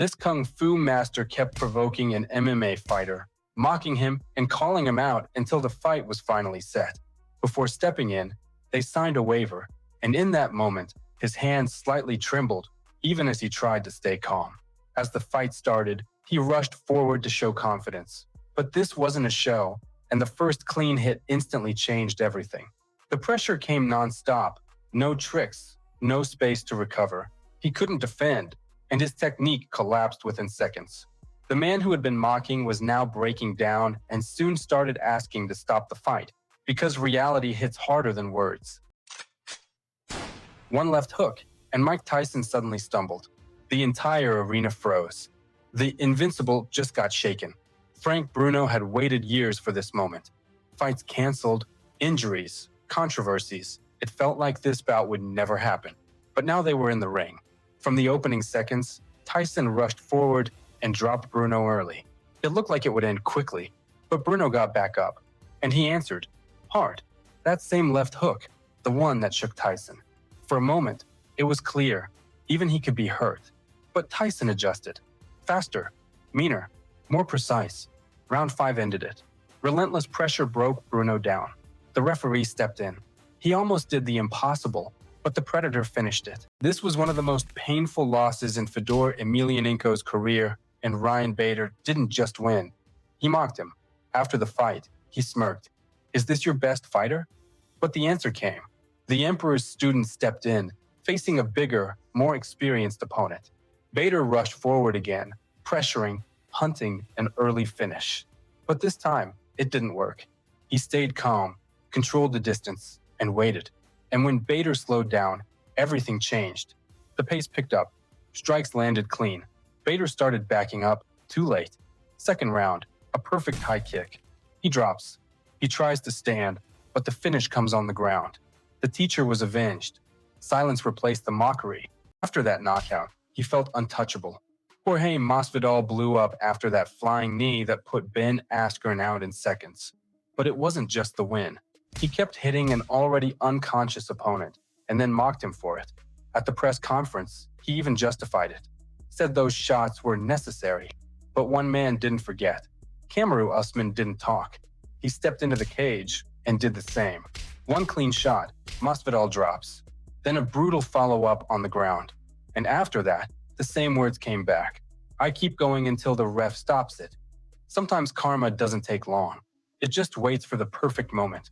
This kung fu master kept provoking an MMA fighter, mocking him and calling him out until the fight was finally set. Before stepping in, they signed a waiver, and in that moment, his hands slightly trembled, even as he tried to stay calm. As the fight started, he rushed forward to show confidence. But this wasn't a show, and the first clean hit instantly changed everything. The pressure came non-stop, no tricks, no space to recover. He couldn't defend, and his technique collapsed within seconds. The man who had been mocking was now breaking down and soon started asking to stop the fight, because reality hits harder than words. One left hook, and Mike Tyson suddenly stumbled. The entire arena froze. The invincible just got shaken. Frank Bruno had waited years for this moment. Fights canceled, injuries, controversies. It felt like this bout would never happen. But now they were in the ring. From the opening seconds, Tyson rushed forward and dropped Bruno early. It looked like it would end quickly, but Bruno got back up, and he answered, hard. That same left hook, the one that shook Tyson. For a moment, it was clear, even he could be hurt. But Tyson adjusted. Faster, meaner, more precise. Round 5 ended it. Relentless pressure broke Bruno down. The referee stepped in. He almost did the impossible, but the Predator finished it. This was one of the most painful losses in Fedor Emelianenko's career, and Ryan Bader didn't just win. He mocked him. After the fight, he smirked. Is this your best fighter? But the answer came. The Emperor's student stepped in, facing a bigger, more experienced opponent. Bader rushed forward again, pressuring, hunting an early finish. But this time, it didn't work. He stayed calm, controlled the distance, and waited. And when Bader slowed down, everything changed. The pace picked up. Strikes landed clean. Bader started backing up, too late. Second round, a perfect high kick. He drops. He tries to stand, but the finish comes on the ground. The teacher was avenged. Silence replaced the mockery. After that knockout, he felt untouchable. Jorge Masvidal blew up after that flying knee that put Ben Askren out in seconds. But it wasn't just the win. He kept hitting an already unconscious opponent, and then mocked him for it. At the press conference, he even justified it. Said those shots were necessary. But one man didn't forget. Kamaru Usman didn't talk. He stepped into the cage and did the same. One clean shot, Masvidal drops. Then a brutal follow-up on the ground. And after that, the same words came back. I keep going until the ref stops it. Sometimes karma doesn't take long. It just waits for the perfect moment.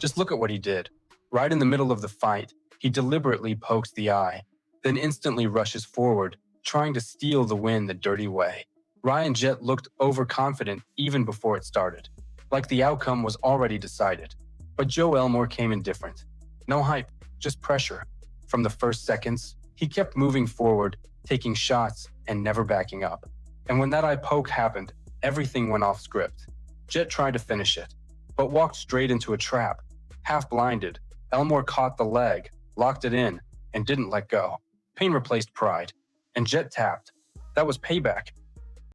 Just look at what he did. Right in the middle of the fight, he deliberately pokes the eye, then instantly rushes forward, trying to steal the win the dirty way. Ryan Jett looked overconfident even before it started, like the outcome was already decided. But Joe Elmore came in different. No hype, just pressure. From the first seconds, he kept moving forward, taking shots and never backing up. And when that eye poke happened, everything went off script. Jett tried to finish it, but walked straight into a trap. Half blinded, Elmore caught the leg, locked it in, and didn't let go. Pain replaced pride, and Jett tapped. That was payback.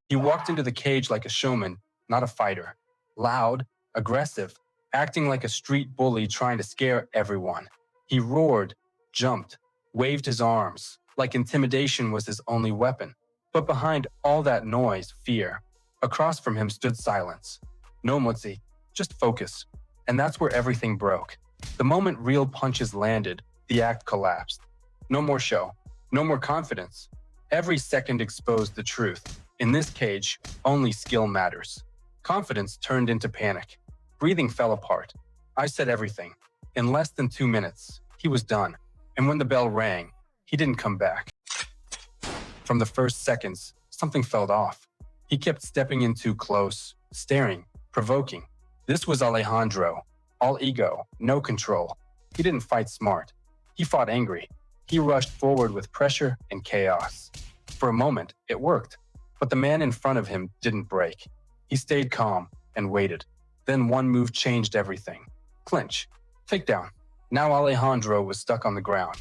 He walked into the cage like a showman, not a fighter. Loud, aggressive, acting like a street bully trying to scare everyone. He roared, jumped, waved his arms, like intimidation was his only weapon. But behind all that noise, fear. Across from him stood silence. No Mutzi, just focus. And that's where everything broke. The moment real punches landed, the act collapsed. No more show, no more confidence. Every second exposed the truth. In this cage, only skill matters. Confidence turned into panic. Breathing fell apart. I said everything. In less than 2 minutes, he was done. And when the bell rang, he didn't come back. From the first seconds, something felt off. He kept stepping in too close, staring, provoking. This was Alejandro. All ego, no control. He didn't fight smart. He fought angry. He rushed forward with pressure and chaos. For a moment, it worked. But the man in front of him didn't break. He stayed calm and waited. Then one move changed everything. Clinch. Takedown. Now Alejandro was stuck on the ground.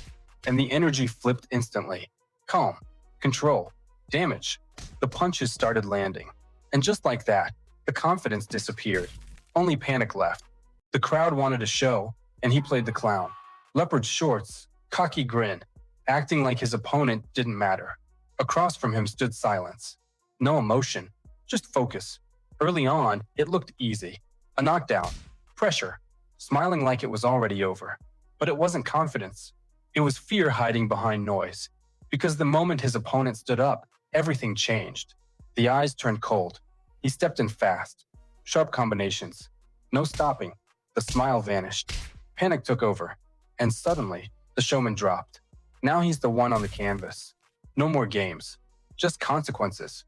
And the energy flipped instantly. Calm. Control. Damage. The punches started landing. And just like that, the confidence disappeared. Only panic left. The crowd wanted a show, and he played the clown. Leopard shorts, cocky grin, acting like his opponent didn't matter. Across from him stood silence. No emotion, just focus. Early on, it looked easy. A knockdown, pressure, smiling like it was already over. But it wasn't confidence. It was fear hiding behind noise. Because the moment his opponent stood up, everything changed. The eyes turned cold. He stepped in fast. Sharp combinations. No stopping. The smile vanished. Panic took over. And suddenly, the showman dropped. Now he's the one on the canvas. No more games. Just consequences.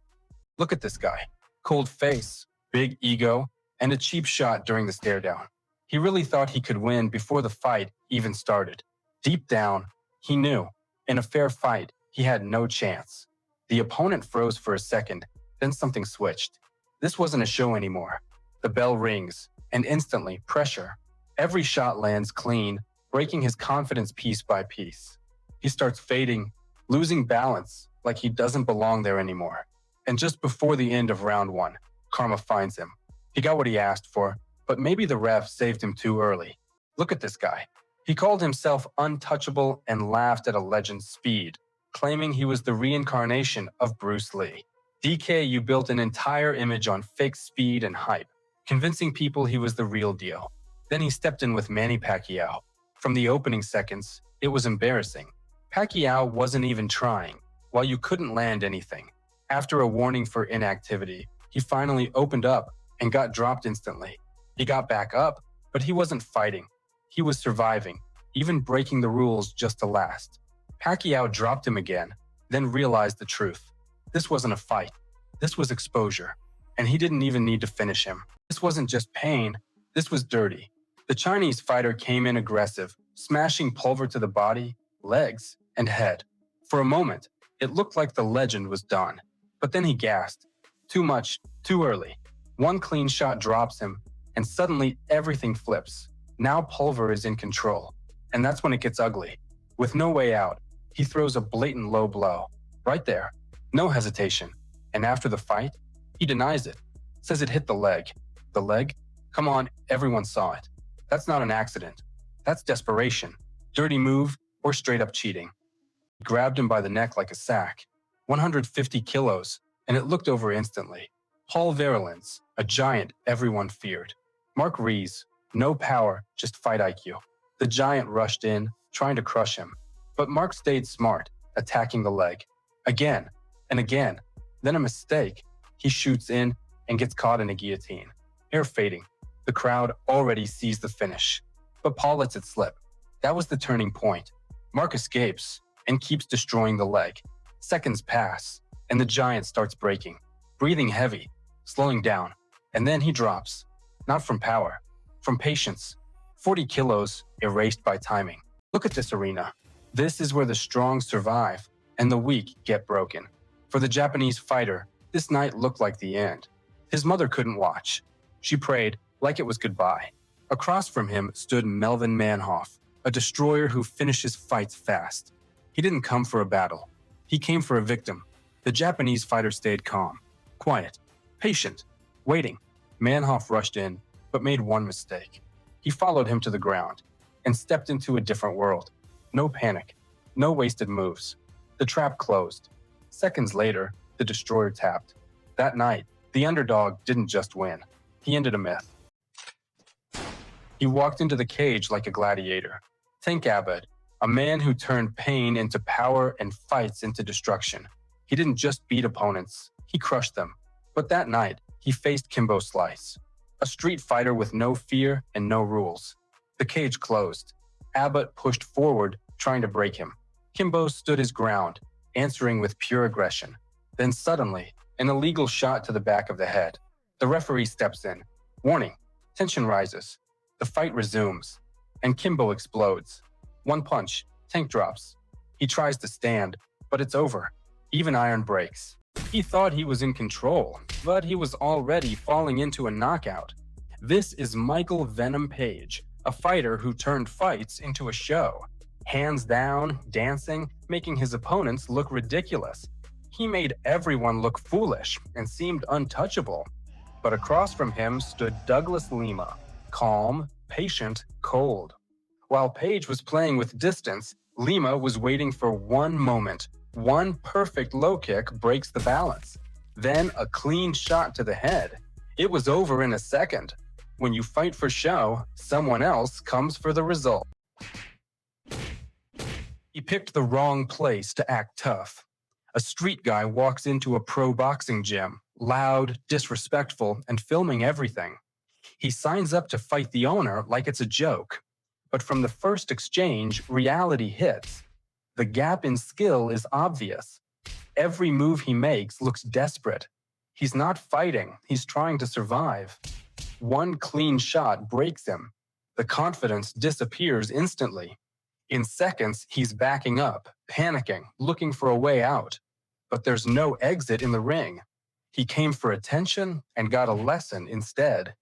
Look at this guy. Cold face, big ego, and a cheap shot during the stare down. He really thought he could win before the fight even started. Deep down, he knew, in a fair fight, he had no chance. The opponent froze for a second, then something switched. This wasn't a show anymore. The bell rings, and instantly, pressure. Every shot lands clean, breaking his confidence piece by piece. He starts fading, losing balance, like he doesn't belong there anymore. And just before the end of round one, Karma finds him. He got what he asked for, but maybe the ref saved him too early. Look at this guy. He called himself untouchable and laughed at a legend's speed, claiming he was the reincarnation of Bruce Lee. DK, you built an entire image on fake speed and hype, convincing people he was the real deal. Then he stepped in with Manny Pacquiao. From the opening seconds, it was embarrassing. Pacquiao wasn't even trying, while you couldn't land anything. After a warning for inactivity, he finally opened up and got dropped instantly. He got back up, but he wasn't fighting. He was surviving, even breaking the rules just to last. Pacquiao dropped him again, then realized the truth. This wasn't a fight. This was exposure. And he didn't even need to finish him. This wasn't just pain. This was dirty. The Chinese fighter came in aggressive, smashing pulver to the body, legs, and head. For a moment, it looked like the legend was done. But then he gasped. Too much, too early. One clean shot drops him, and suddenly everything flips. Now Pulver is in control. And that's when it gets ugly. With no way out, he throws a blatant low blow. Right there. No hesitation. And after the fight, he denies it. Says it hit the leg. The leg? Come on, everyone saw it. That's not an accident. That's desperation. Dirty move or straight up cheating. He grabbed him by the neck like a sack. 150 kilos, and it looked over instantly. Paul Verhoeven's, a giant everyone feared. Mark Rees, no power, just fight IQ. The giant rushed in, trying to crush him. But Mark stayed smart, attacking the leg. Again and again. Then a mistake. He shoots in and gets caught in a guillotine. Hair fading. The crowd already sees the finish. But Paul lets it slip. That was the turning point. Mark escapes and keeps destroying the leg. Seconds pass, and the giant starts breaking, breathing heavy, slowing down, and then he drops. Not from power, from patience. 40 kilos erased by timing. Look at this arena. This is where the strong survive and the weak get broken. For the Japanese fighter, this night looked like the end. His mother couldn't watch. She prayed like it was goodbye. Across from him stood Melvin Manhoff, a destroyer who finishes fights fast. He didn't come for a battle. He came for a victim. The Japanese fighter stayed calm, quiet, patient, waiting. Manhoff rushed in, but made one mistake. He followed him to the ground and stepped into a different world. No panic, no wasted moves. The trap closed. Seconds later, the destroyer tapped. That night, the underdog didn't just win. He ended a myth. He walked into the cage like a gladiator. Tank Abbott, a man who turned pain into power and fights into destruction. He didn't just beat opponents, he crushed them. But that night, he faced Kimbo Slice, a street fighter with no fear and no rules. The cage closed. Abbott pushed forward, trying to break him. Kimbo stood his ground, answering with pure aggression. Then suddenly, an illegal shot to the back of the head. The referee steps in. Warning, tension rises. The fight resumes, and Kimbo explodes. One punch, Tank drops. He tries to stand, but it's over. Even iron breaks. He thought he was in control, but he was already falling into a knockout. This is Michael Venom Page, a fighter who turned fights into a show. Hands down, dancing, making his opponents look ridiculous. He made everyone look foolish and seemed untouchable. But across from him stood Douglas Lima, calm, patient, cold. While Page was playing with distance, Lima was waiting for one moment, One perfect low kick breaks the balance. Then a clean shot to the head. It was over in a second. When you fight for show, someone else comes for the result. He picked the wrong place to act tough. A street guy walks into a pro boxing gym, loud, disrespectful, and filming everything. He signs up to fight the owner like it's a joke. But from the first exchange, reality hits. The gap in skill is obvious. Every move he makes looks desperate. He's not fighting, he's trying to survive. One clean shot breaks him. The confidence disappears instantly. In seconds, he's backing up, panicking, looking for a way out. But there's no exit in the ring. He came for attention and got a lesson instead.